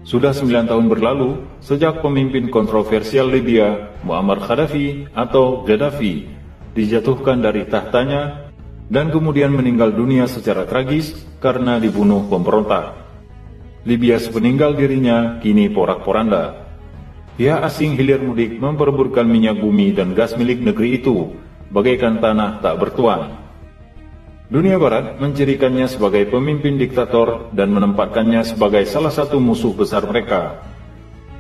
Sudah 9 tahun berlalu sejak pemimpin kontroversial Libya, Muammar Gaddafi atau Gaddafi, dijatuhkan dari tahtanya dan kemudian meninggal dunia secara tragis karena dibunuh pemberontak. Libya sepeninggal dirinya kini porak-poranda. Pihak asing hilir mudik memperebutkan minyak bumi dan gas milik negeri itu, bagaikan tanah tak bertuan. Dunia Barat mencirikannya sebagai pemimpin diktator dan menempatkannya sebagai salah satu musuh besar mereka.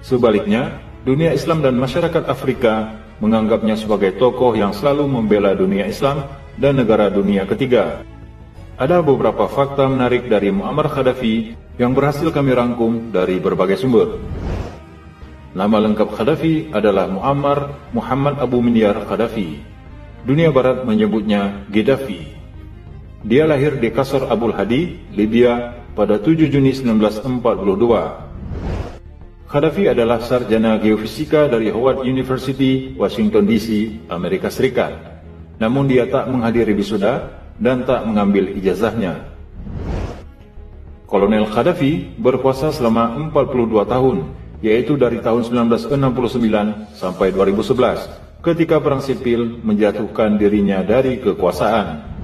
Sebaliknya, dunia Islam dan masyarakat Afrika menganggapnya sebagai tokoh yang selalu membela dunia Islam dan negara dunia ketiga. Ada beberapa fakta menarik dari Muammar Gaddafi yang berhasil kami rangkum dari berbagai sumber. Nama lengkap Gaddafi adalah Muammar Muhammad Abu Minyar Gaddafi. Dunia Barat menyebutnya Gaddafi. Dia lahir di Qasr Abul Hadi, Libya pada 7 Juni 1942. Gaddafi adalah sarjana geofisika dari Howard University, Washington DC, Amerika Serikat. Namun dia tak menghadiri wisuda dan tak mengambil ijazahnya. Kolonel Gaddafi berkuasa selama 42 tahun, yaitu dari tahun 1969 sampai 2011, ketika perang sipil menjatuhkan dirinya dari kekuasaan.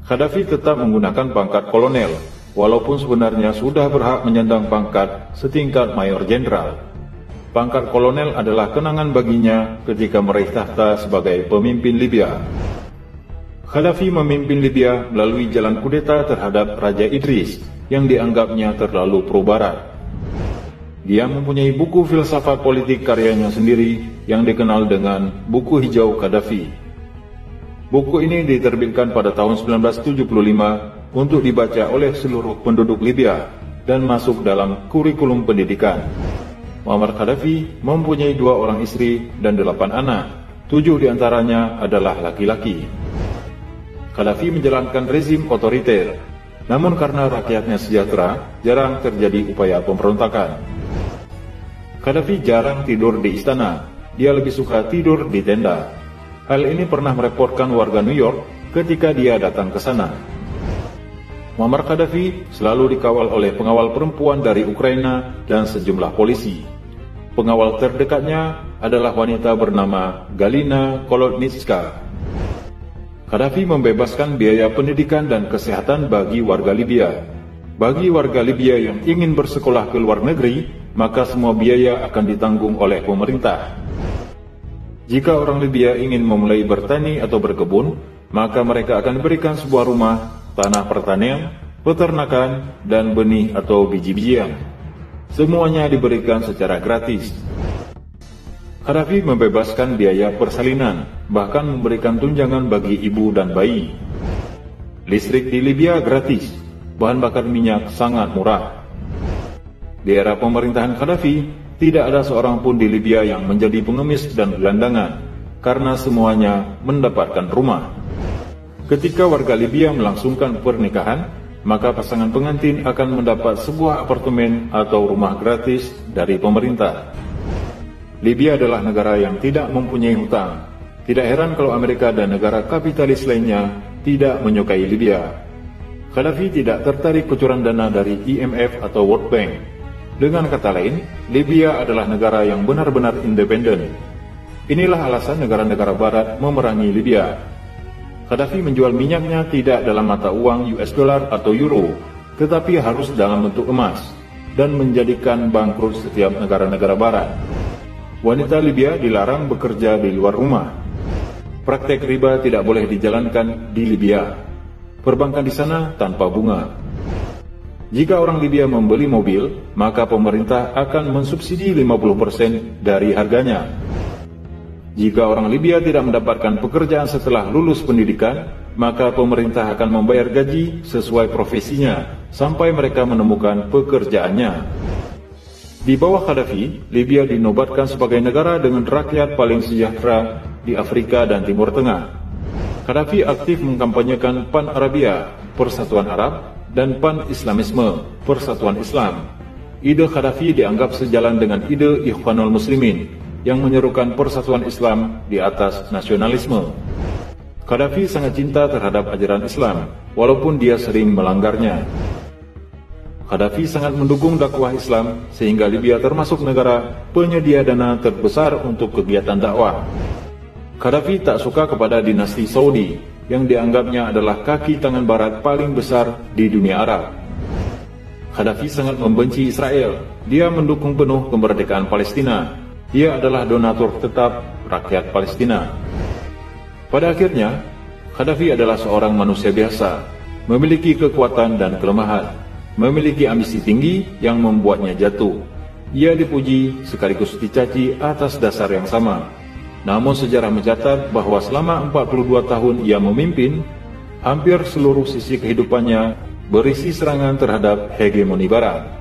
Gaddafi tetap menggunakan pangkat kolonel, walaupun sebenarnya sudah berhak menyandang pangkat setingkat mayor jenderal. Pangkat kolonel adalah kenangan baginya ketika meraih tahta sebagai pemimpin Libya. Gaddafi memimpin Libya melalui jalan kudeta terhadap Raja Idris yang dianggapnya terlalu pro-barat. Dia mempunyai buku filsafat politik karyanya sendiri yang dikenal dengan Buku Hijau Gaddafi. Buku ini diterbitkan pada tahun 1975 untuk dibaca oleh seluruh penduduk Libya dan masuk dalam kurikulum pendidikan. Muammar Gaddafi mempunyai 2 orang istri dan 8 anak, 7 diantaranya adalah laki-laki. Gaddafi menjalankan rezim otoriter, namun karena rakyatnya sejahtera, jarang terjadi upaya pemberontakan. Gaddafi jarang tidur di istana, dia lebih suka tidur di tenda. Hal ini pernah merepotkan warga New York ketika dia datang ke sana. Muammar Gaddafi selalu dikawal oleh pengawal perempuan dari Ukraina dan sejumlah polisi. Pengawal terdekatnya adalah wanita bernama Galina Kolodnitska. Gaddafi membebaskan biaya pendidikan dan kesehatan bagi warga Libya. Bagi warga Libya yang ingin bersekolah ke luar negeri, maka semua biaya akan ditanggung oleh pemerintah. Jika orang Libya ingin memulai bertani atau berkebun, maka mereka akan diberikan sebuah rumah, tanah pertanian, peternakan, dan benih atau biji-bijian. Semuanya diberikan secara gratis. Gaddafi membebaskan biaya persalinan, bahkan memberikan tunjangan bagi ibu dan bayi. Listrik di Libya gratis, bahan bakar minyak sangat murah. Di era pemerintahan Gaddafi, tidak ada seorang pun di Libya yang menjadi pengemis dan gelandangan, karena semuanya mendapatkan rumah. Ketika warga Libya melangsungkan pernikahan, maka pasangan pengantin akan mendapat sebuah apartemen atau rumah gratis dari pemerintah. Libya adalah negara yang tidak mempunyai hutang. Tidak heran kalau Amerika dan negara kapitalis lainnya tidak menyukai Libya. Gaddafi tidak tertarik kucuran dana dari IMF atau World Bank. Dengan kata lain, Libya adalah negara yang benar-benar independen. Inilah alasan negara-negara barat memerangi Libya. Gaddafi menjual minyaknya tidak dalam mata uang US dollar atau euro, tetapi harus dalam bentuk emas, dan menjadikan bangkrut setiap negara-negara barat. Wanita Libya dilarang bekerja di luar rumah. Praktek riba tidak boleh dijalankan di Libya. Perbankan di sana tanpa bunga. Jika orang Libya membeli mobil, maka pemerintah akan mensubsidi 50% dari harganya. Jika orang Libya tidak mendapatkan pekerjaan setelah lulus pendidikan, maka pemerintah akan membayar gaji sesuai profesinya sampai mereka menemukan pekerjaannya. Di bawah Gaddafi, Libya dinobatkan sebagai negara dengan rakyat paling sejahtera di Afrika dan Timur Tengah. Gaddafi aktif mengkampanyekan Pan-Arabia, Persatuan Arab, dan Pan-Islamisme, Persatuan Islam. Ide Gaddafi dianggap sejalan dengan ide Ikhwanul Muslimin, yang menyerukan persatuan Islam di atas nasionalisme. Gaddafi sangat cinta terhadap ajaran Islam, walaupun dia sering melanggarnya. Gaddafi sangat mendukung dakwah Islam sehingga Libya termasuk negara penyedia dana terbesar untuk kegiatan dakwah. Gaddafi tak suka kepada dinasti Saudi yang dianggapnya adalah kaki tangan barat paling besar di dunia Arab. Gaddafi sangat membenci Israel. Dia mendukung penuh kemerdekaan Palestina. Dia adalah donatur tetap rakyat Palestina. Pada akhirnya, Gaddafi adalah seorang manusia biasa, memiliki kekuatan dan kelemahan, memiliki ambisi tinggi yang membuatnya jatuh. Ia dipuji sekaligus dicaci atas dasar yang sama. Namun sejarah mencatat bahwa selama 42 tahun ia memimpin, hampir seluruh sisi kehidupannya berisi serangan terhadap hegemoni Barat.